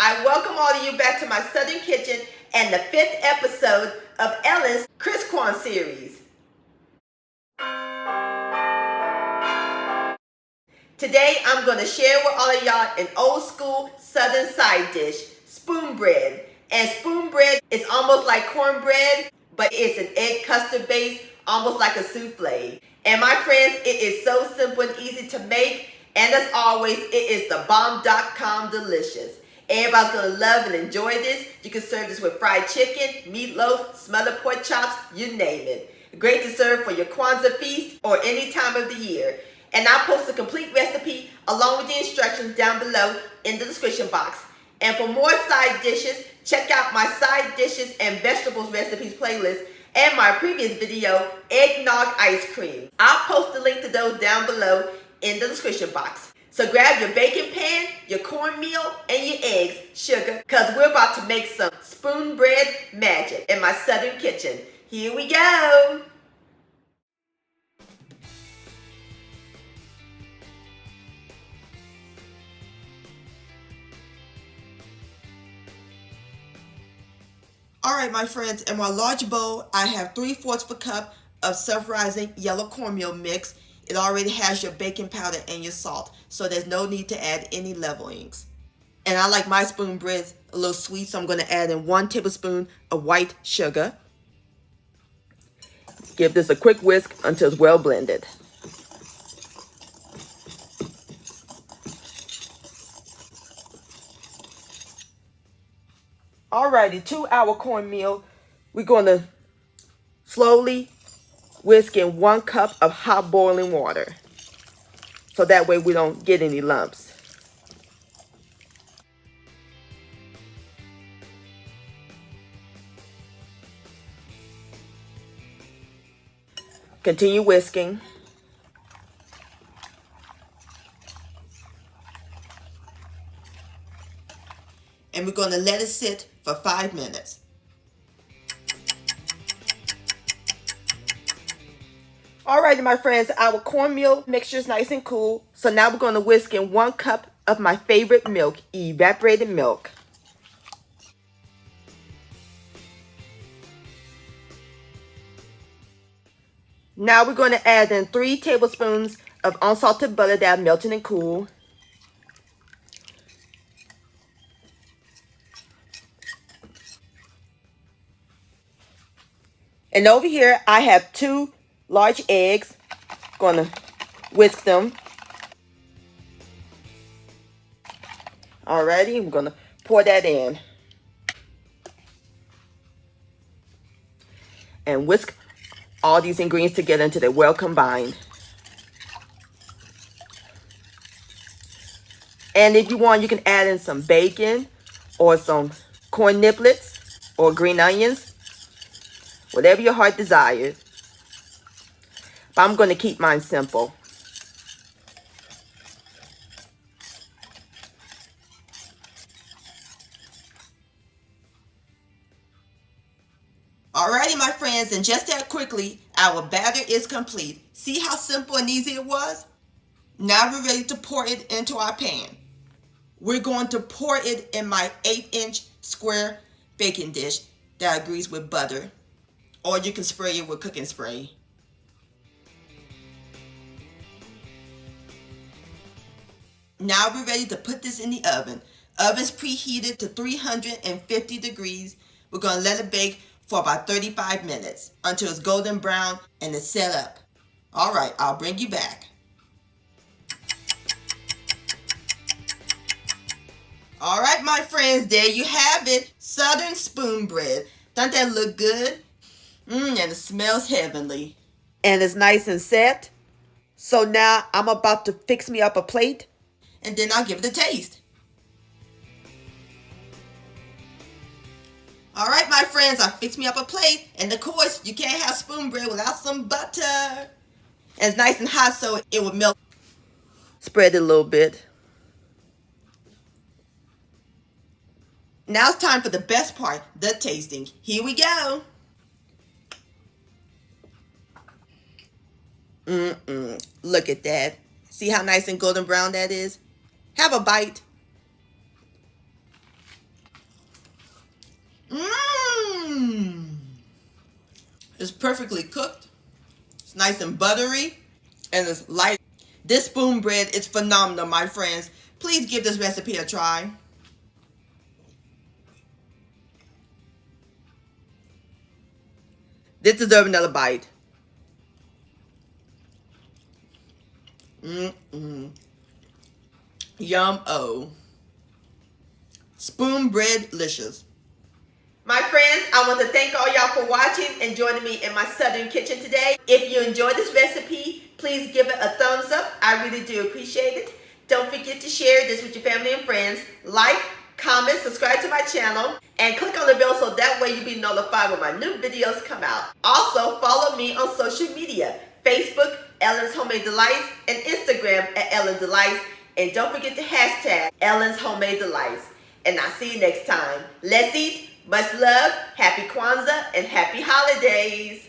I welcome all of you back to my Southern Kitchen and the 5th episode of Ellen's ChristKwan Series. Today I'm going to share with all of y'all an old school Southern side dish, Spoonbread. And Spoonbread is almost like cornbread, but it's an egg custard base, almost like a souffle. And my friends, it is so simple and easy to make. And as always, it is the bomb.com delicious. Everybody's going to love and enjoy this. You can serve this with fried chicken, meatloaf, smothered pork chops, you name it. Great to serve for your Kwanzaa feast or any time of the year. And I'll post a complete recipe along with the instructions down below in the description box. And for more side dishes, check out my side dishes and vegetables recipes playlist and my previous video, eggnog ice cream. I'll post the link to those down below in the description box. So grab your baking pan, your cornmeal, and your eggs, sugar, because we're about to make some Spoonbread magic in my Southern kitchen. Here we go. Alright my friends, in my large bowl, I have 3/4 of a cup of self-rising yellow cornmeal mix. It already has your baking powder and your salt, so there's no need to add any leavenings. And I like my Spoonbread a little sweet, so I'm going to add in 1 tablespoon of white sugar. Give this a quick whisk until it's well blended. Alrighty, to our cornmeal, we're going to slowly whisk in 1 cup of hot boiling water. So that way we don't get any lumps. Continue whisking. And we're going to let it sit for 5 minutes. Alrighty my friends, our cornmeal mixture is nice and cool. So now we're going to whisk in 1 cup of my favorite milk, evaporated milk. Now we're going to add in 3 tablespoons of unsalted butter that are melted and cool. And over here I have 2 large eggs. Gonna whisk them. Alrighty, I'm gonna pour that in. And whisk all these ingredients together until they're well combined. And if you want, you can add in some bacon or some corn niblets or green onions. Whatever your heart desires. But I'm going to keep mine simple. Alrighty my friends, and just that quickly, our batter is complete. See how simple and easy it was? Now we're ready to pour it into our pan. We're going to pour it in my 8-inch square baking dish that I grease with butter. Or you can spray it with cooking spray. Now we're ready to put this in the oven. Oven's preheated to 350 degrees. We're going to let it bake for about 35 minutes until it's golden brown and it's set up. Alright, I'll bring you back. Alright my friends, there you have it. Southern Spoonbread. Doesn't that look good? And it smells heavenly. And it's nice and set. So now I'm about to fix me up a plate. And then I'll give it a taste. Alright my friends, I fixed me up a plate. And of course, you can't have Spoonbread without some butter. And it's nice and hot so it will melt. Spread it a little bit. Now it's time for the best part, the tasting. Here we go. Look at that. See how nice and golden brown that is? Have a bite. Mmm. It's perfectly cooked. It's nice and buttery, and it's light. This spoon bread is phenomenal, my friends. Please give this recipe a try. This deserves another bite. Yum-o. Spoon bread delicious. My friends, I want to thank all y'all for watching and joining me in my southern kitchen today. If you enjoyed this recipe, please give it a thumbs up. I really do appreciate it. Don't forget to share this with your family and friends. Like, comment, subscribe to my channel, and click on the bell so that way you'll be notified when my new videos come out. Also, follow me on social media, Facebook, Ellen's Homemade Delights, and Instagram at Ellen Delights. And don't forget to hashtag Ellen's Homemade Delights. And I'll see you next time. Let's eat. Much love, happy Kwanzaa, and happy holidays.